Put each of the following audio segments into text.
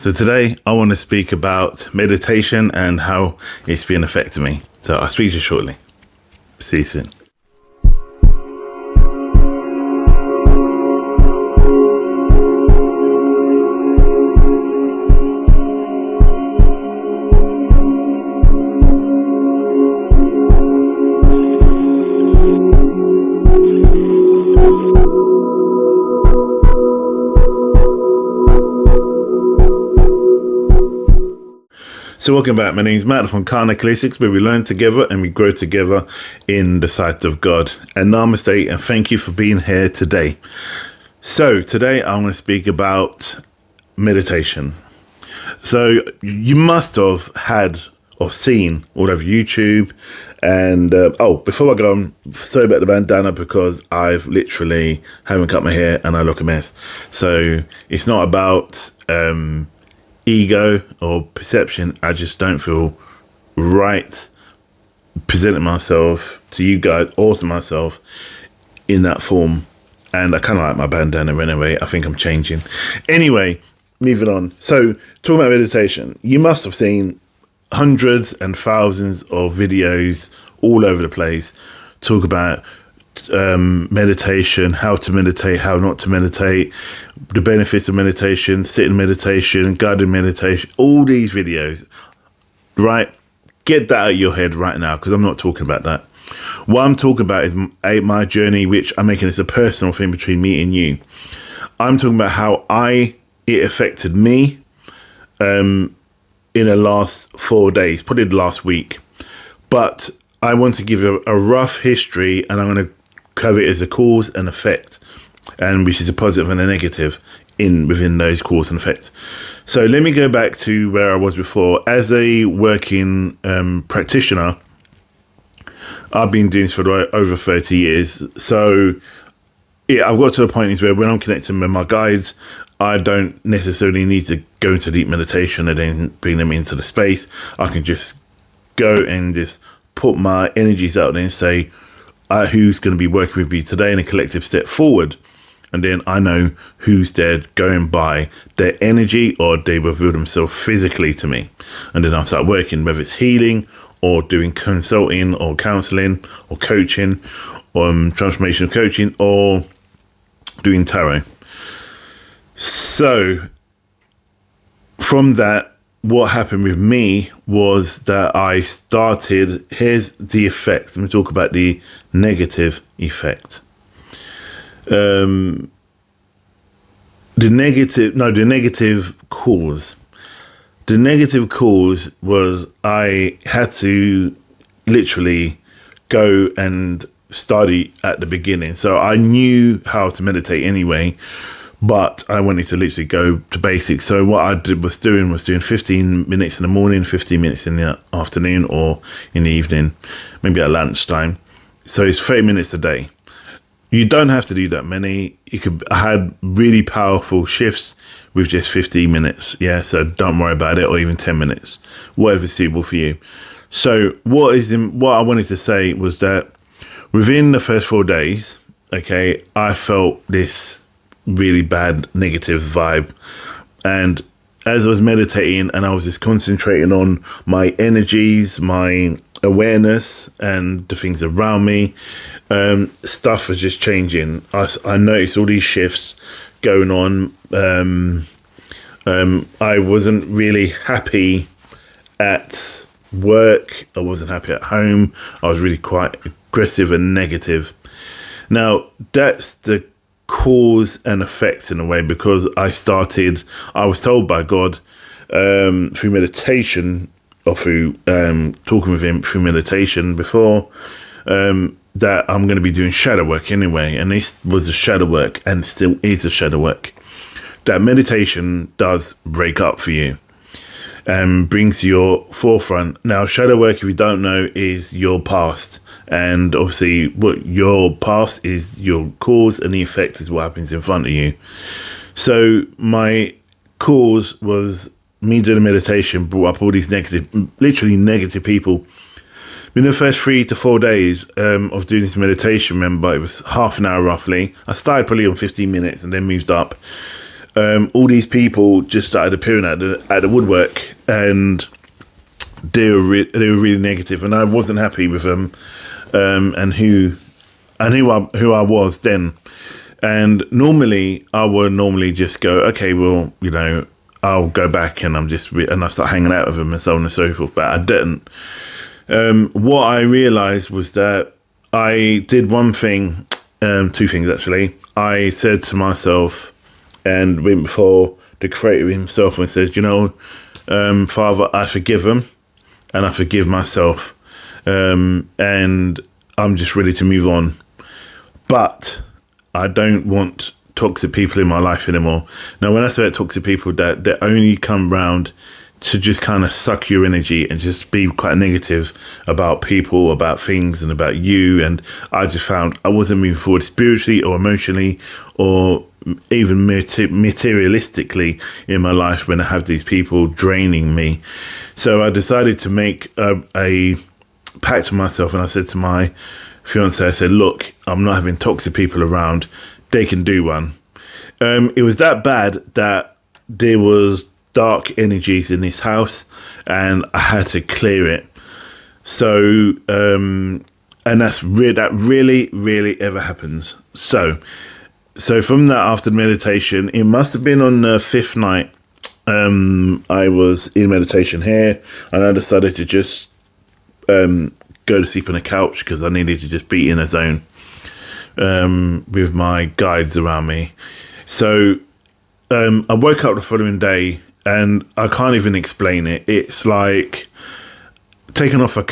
So today I want to speak about meditation and how it's been affecting me. So I'll speak to you shortly. See you soon. So welcome back. My name is Matt from Karna Classics, where we learn together and we grow together in the sight of God. And namaste, and thank you for being here today. So today I want to speak about meditation. So you must have had or seen all over YouTube. And before I go on, sorry about the bandana because I've literally haven't cut my hair and I look a mess. So it's not about ego or perception. I just don't feel right presenting myself to you guys or to myself in that form, and I kind of like my bandana anyway. I think I'm changing anyway. Moving on. So talking about meditation, you must have seen hundreds and thousands of videos all over the place talk about meditation, how to meditate, how not to meditate, the benefits of meditation, sitting meditation, guided meditation, all these videos, right? Get that out of your head right now, because I'm not talking about that. What I'm talking about is my journey, which I'm making this a personal thing between me and you. I'm talking about how it affected me in the last 4 days, probably the last week. But I want to give a rough history, and I'm going to cover it as a cause and effect, and which is a positive and a negative within those cause and effect. So let me go back to where I was before. As a working practitioner, I've been doing this for over 30 years. So I've got to the point is where when I'm connecting with my guides, I don't necessarily need to go into deep meditation and then bring them into the space. I can just go and just put my energies out there and say, who's going to be working with me today in a collective step forward. And then I know who's there going by their energy, or they reveal themselves physically to me. And then I'll start working, whether it's healing or doing consulting or counseling or coaching or transformational coaching or doing tarot. So from that, what happened with me was that I started, here's the effect. Let me talk about the negative effect. The negative cause. The negative cause was I had to literally go and study at the beginning. So I knew how to meditate anyway, but I wanted to literally go to basics. So what I was doing 15 minutes in the morning, 15 minutes in the afternoon, or in the evening, maybe at lunchtime. So it's 30 minutes a day. You don't have to do that many. I had really powerful shifts with just 15 minutes. Yeah, so don't worry about it, or even 10 minutes, whatever's suitable for you. So what I wanted to say was that within the first 4 days, okay, I felt this really bad negative vibe, and as I was meditating and I was just concentrating on my energies, my awareness and the things around me, stuff was just changing. I noticed all these shifts going on. I wasn't really happy at work, I wasn't happy at home, I was really quite aggressive and negative. Now that's the cause and effect in a way, because I was told by God through meditation, or through talking with him through meditation before, that I'm going to be doing shadow work anyway. And this was a shadow work, and still is a shadow work, that meditation does break up for you and brings your forefront. Now, shadow work, if you don't know, is your past. And obviously what your past is, your cause, and the effect is what happens in front of you. So my cause was me doing meditation brought up all these literally negative people. In the first 3 to 4 days of doing this meditation, remember, it was half an hour roughly. I started probably on 15 minutes and then moved up. all these people just started appearing at the woodwork, and they were really negative, and I wasn't happy with them, and who I was then. And normally I would just go, okay, well, I'll go back and and I start hanging out with them and so on and so forth. But I didn't. What I realized was that I did one thing, two things actually. I said to myself, and went before the creator himself and said, Father, I forgive them and I forgive myself. And I'm just ready to move on. But I don't want toxic people in my life anymore. Now, when I say toxic people, that only come round to just kind of suck your energy and just be quite negative about people, about things, and about you. And I just found I wasn't moving forward spiritually or emotionally or even materialistically in my life when I have these people draining me. So I decided to make a pact with myself, and I said to my fiance, I said, look, I'm not having toxic people around. They can do one. It was that bad that there was dark energies in this house and I had to clear it. So, and that really ever happens. So from that, after meditation, it must have been on the fifth night, I was in meditation here, and I decided to just go to sleep on a couch because I needed to just be in a zone with my guides around me. So I woke up the following day and I can't even explain it. It's like taking off a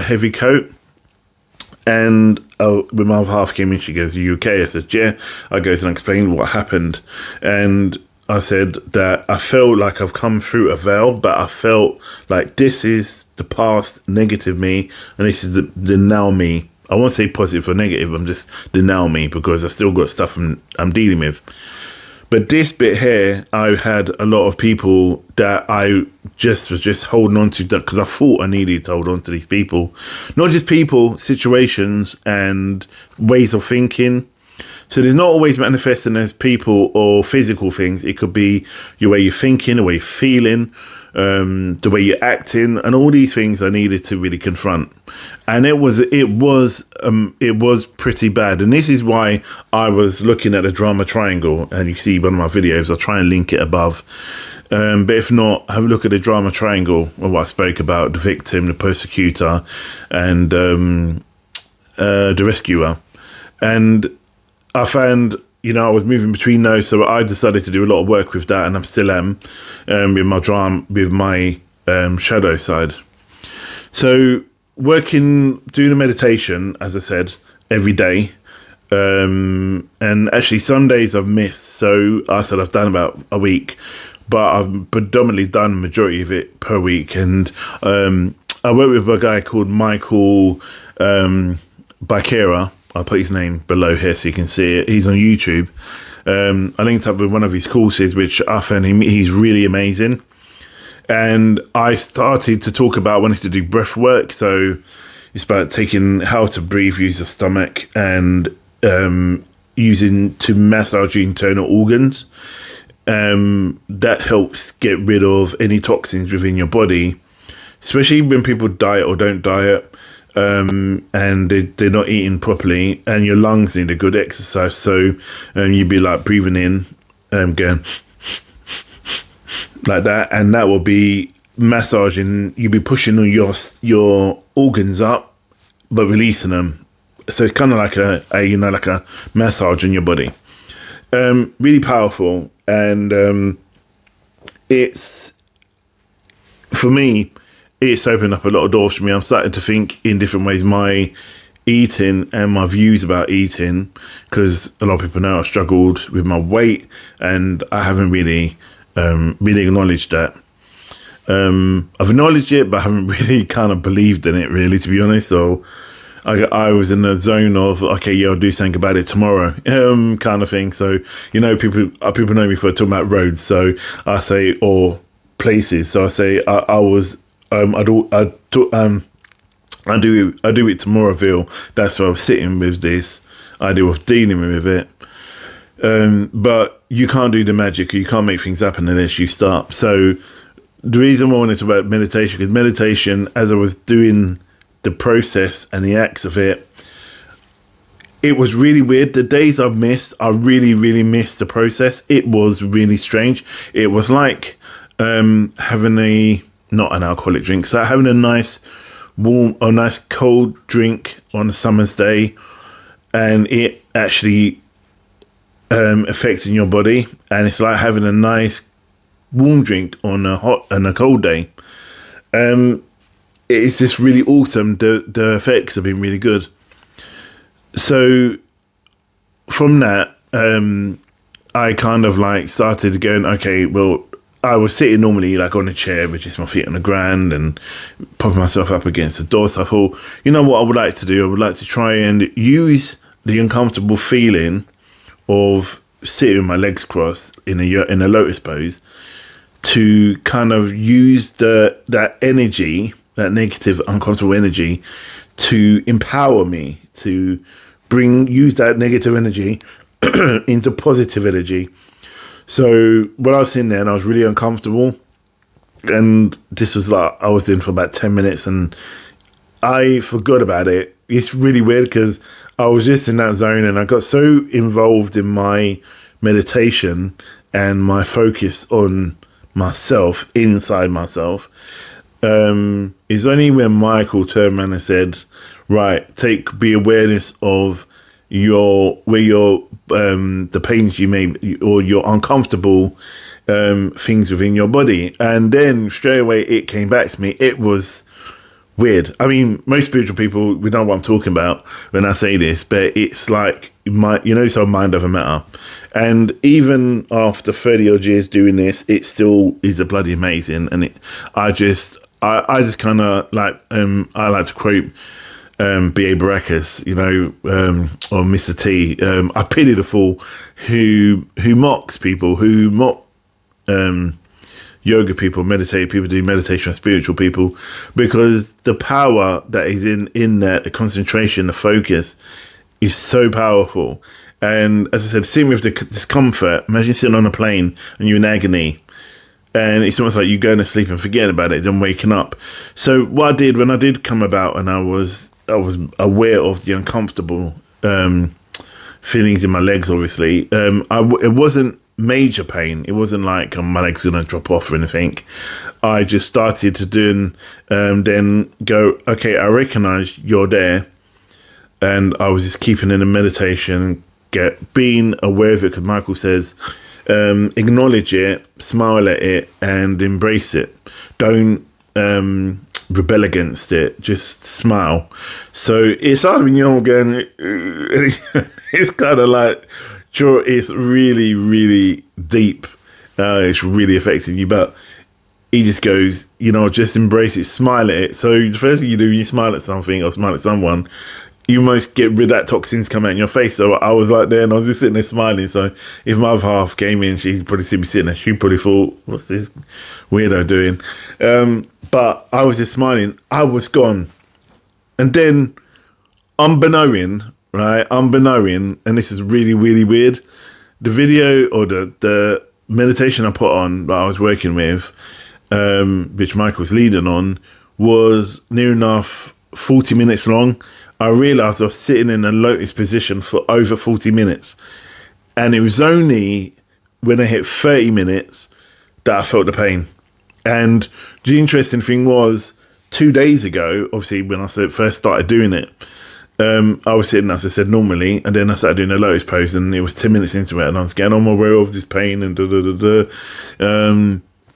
heavy coat. And when my other half came in, she goes, "Are you okay?" I said, "Yeah." I goes and explained what happened. And I said that I felt like I've come through a veil, but I felt like this is the past negative me, and this is the now me. I won't say positive or negative, I'm just the now me, because I still got stuff I'm dealing with. But this bit here, I had a lot of people that I was just holding on to, because I thought I needed to hold on to these people. Not just people, situations and ways of thinking. So there's not always manifesting as people or physical things. It could be your way you're thinking, the way you're feeling, the way you're acting, and all these things I needed to really confront. And it was pretty bad. And this is why I was looking at the drama triangle. And you can see one of my videos. I'll try and link it above. But if not, have a look at the drama triangle of what I spoke about: the victim, the persecutor, and the rescuer. And I found, I was moving between those, so I decided to do a lot of work with that, and I still am, with my shadow side. So doing a meditation, as I said, every day, and actually Sundays I've missed. So I said I've done about a week, but I've predominantly done the majority of it per week. And I work with a guy called Michael Bikera. I'll put his name below here so you can see it. He's on YouTube. I linked up with one of his courses, which I found he's really amazing. And I started to talk about wanting to do breath work. So it's about taking how to breathe, use the stomach, and using to massage your internal organs. That helps get rid of any toxins within your body, especially when people diet or don't diet. And they're not eating properly, and your lungs need a good exercise. So you'd be like breathing in, going like that, and that will be massaging. You'll be pushing your organs up, but releasing them. So it's kind of like a massage in your body. Really powerful, and it's, for me, it's opened up a lot of doors for me. I'm starting to think in different ways, my eating and my views about eating, because a lot of people know I struggled with my weight, and I haven't really acknowledged that. I've acknowledged it, but I haven't really kind of believed in it, really, to be honest. So I was in the zone of, okay, yeah, I'll do something about it tomorrow, kind of thing. So, people know me for talking about roads. So I say, or places. So I say, I do it tomorroville. That's where I was sitting with this idea of dealing with it. But you can't do the magic, or you can't make things happen unless you start. So the reason why I wanted to talk about meditation, because meditation, as I was doing the process and the acts of it, it was really weird. The days I've missed, I really, really missed the process. It was really strange. It was like having not an alcoholic drink, so having a nice warm or nice cold drink on a summer's day, and it actually affecting your body. And it's like having a nice warm drink on a cold day. It's just really awesome. The effects have been really good. So from that, I kind of like started going, okay, well, I was sitting normally like on a chair with just my feet on the ground and popping myself up against the door. So I thought, you know what I would like to do? I would like to try and use the uncomfortable feeling of sitting with my legs crossed in a lotus pose to kind of use that energy, that negative, uncomfortable energy, to empower me, to use that negative energy into positive energy. So when I was sitting there and I was really uncomfortable, and this was like, I was in for about 10 minutes and I forgot about it. It's really weird because I was just in that zone and I got so involved in my meditation and my focus on myself, inside myself. It's only when Michael turned around and said, right, be awareness of the pains you may, or your uncomfortable things within your body. And then straight away it came back to me. It was weird. I mean, most spiritual people, we know what I'm talking about when I say this, but it's like, so mind over matter. And even after 30 odd years doing this, it still is a bloody amazing. And I just kind of like, I like to quote B.A. Baracus, or Mr. T. I pity the fool who mocks people, who mock yoga people, people do meditation, spiritual people, because the power that is in that, the concentration, the focus is so powerful. And as I said, sitting with the discomfort, imagine sitting on a plane and you're in agony, and it's almost like you going to sleep and forgetting about it, then waking up. So what I did when I did come about, and I was aware of the uncomfortable feelings in my legs, obviously, it wasn't major pain. It wasn't like my leg's going to drop off or anything. I just started to do, then go, okay, I recognize you're there. And I was just keeping in a meditation, being aware of it, because Michael says, acknowledge it, smile at it, and embrace it. Don't rebel against it, just smile. So it's hard when you're going, it's kind of like, sure, it's really, really deep. It's really affecting you, but he just goes, just embrace it, smile at it. So the first thing you do, you smile at something or smile at someone, you most get rid of that toxins come out in your face. So I was like there and I was just sitting there smiling. So if my other half came in, she'd probably see me sitting there. She probably thought, what's this weirdo doing? But I was just smiling. I was gone. And then unbeknown, and this is really, really weird, the video or the meditation I put on that I was working with, which Michael was leading on, was near enough 40 minutes long. I realised I was sitting in a lotus position for over 40 minutes. And it was only when I hit 30 minutes that I felt the pain. And the interesting thing was, 2 days ago, obviously when I first started doing it, I was sitting, as I said, normally, and then I started doing a lotus pose, and it was 10 minutes into it, and I was getting on my way of this pain and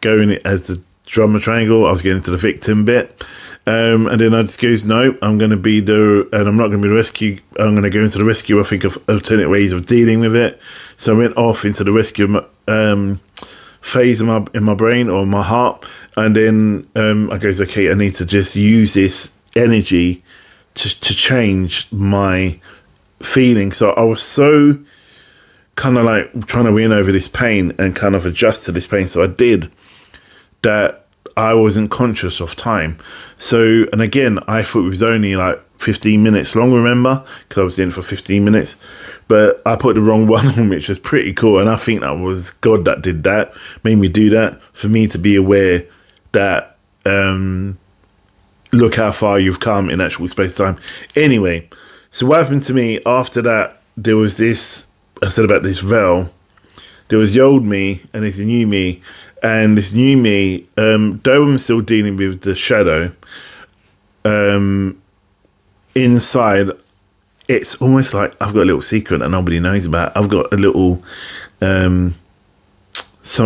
going as the drummer triangle. I was getting to the victim bit. And then I just goes, no, I'm going to be and I'm not going to be the rescue. I'm going to go into the rescue. I think of alternate ways of dealing with it. So I went off into the rescue phase in my brain or my heart. And then I goes, okay, I need to just use this energy to change my feeling. So I was so kind of like trying to win over this pain and kind of adjust to this pain. So I did that. I wasn't conscious of time. So, and again, I thought it was only like 15 minutes long, remember? Because I was in for 15 minutes. But I put the wrong one on, which was pretty cool. And I think that was God that did that, made me do that, for me to be aware that look how far you've come in actual space-time. Anyway, so what happened to me after that, there was this, I said about this veil. There was the old me and there's the new me. And this new me, though I'm still dealing with the shadow, inside, it's almost like I've got a little secret that nobody knows about. I've got a little, so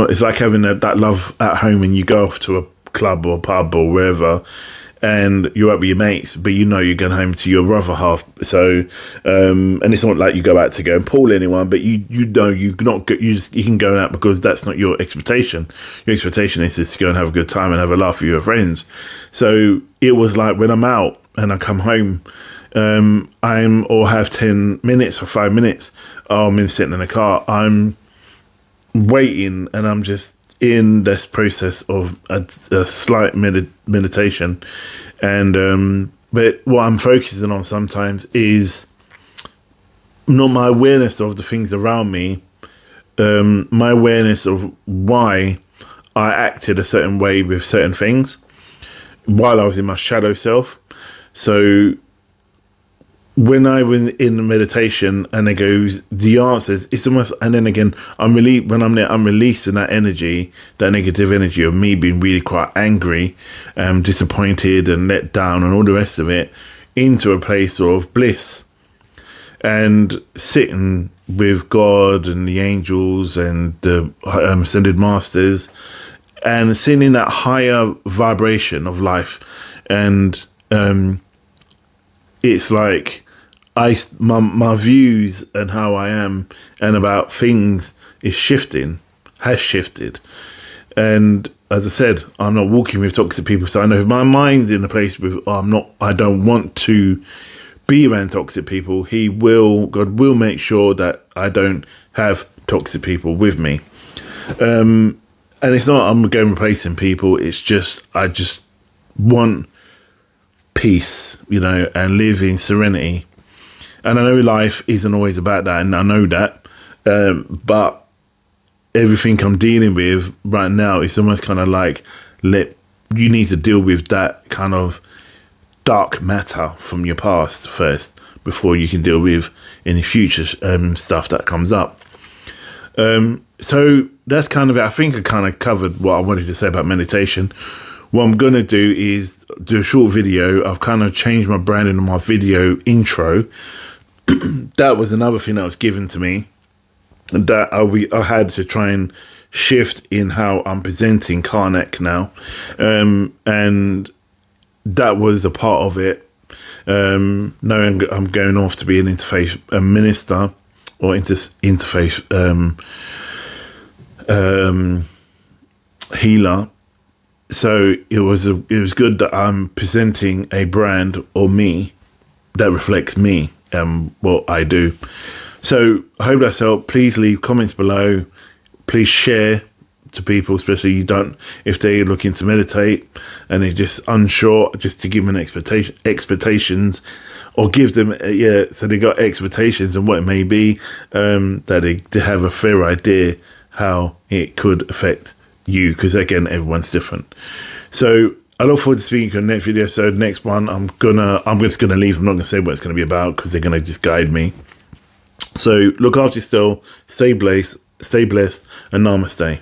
it's like having that love at home and you go off to a club or pub or wherever, and you're out with your mates, but you know you're going home to your other half. So, and it's not like you go out to go and pull anyone, but you know you can go out because that's not your expectation. Your expectation is just to go and have a good time and have a laugh with your friends. So it was like when I'm out and I come home, or have 10 minutes or 5 minutes, I'm sitting in the car, I'm waiting, and I'm just in this process of a slight meditation. And but what I'm focusing on sometimes is not my awareness of the things around me, my awareness of why I acted a certain way with certain things while I was in my shadow self. So when I was in the meditation and it goes, the answers, it's almost, and then again, when I'm there, I'm releasing that energy, that negative energy of me being really quite angry, disappointed and let down and all the rest of it, into a place of bliss and sitting with God and the angels and the ascended masters and sitting in that higher vibration of life. And it's like my views and how I am and about things has shifted. And as I said, I'm not walking with toxic people, so I know if my mind's in a place with I don't want to be around toxic people, God will make sure that I don't have toxic people with me. And it's not I'm going replacing people, it's just I just want peace, and live in serenity. And I know life isn't always about that, and I know that, but everything I'm dealing with right now is almost kind of like you need to deal with that kind of dark matter from your past first before you can deal with any future stuff that comes up. So that's kind of it. I think I kind of covered what I wanted to say about meditation. What I'm going to do is do a short video. I've kind of changed my branding on my video intro. That was another thing that was given to me that I had to try and shift in how I'm presenting Karnak now. And that was a part of it. Knowing I'm going off to be an interfaith minister or interfaith healer. So it was good that I'm presenting a brand or me that reflects me and what I do. So I hope that's helped. Please leave comments below. Please share to people, especially if they're looking to meditate and they're just unsure, just to give them expectations, or give them so they got expectations and what it may be, that they have a fair idea how it could affect you, because again, everyone's different. So I look forward to speaking to you in the next video. So next one, I'm just gonna leave. I'm not gonna say what it's gonna be about because they're gonna just guide me. So look after yourself, stay blessed, and namaste.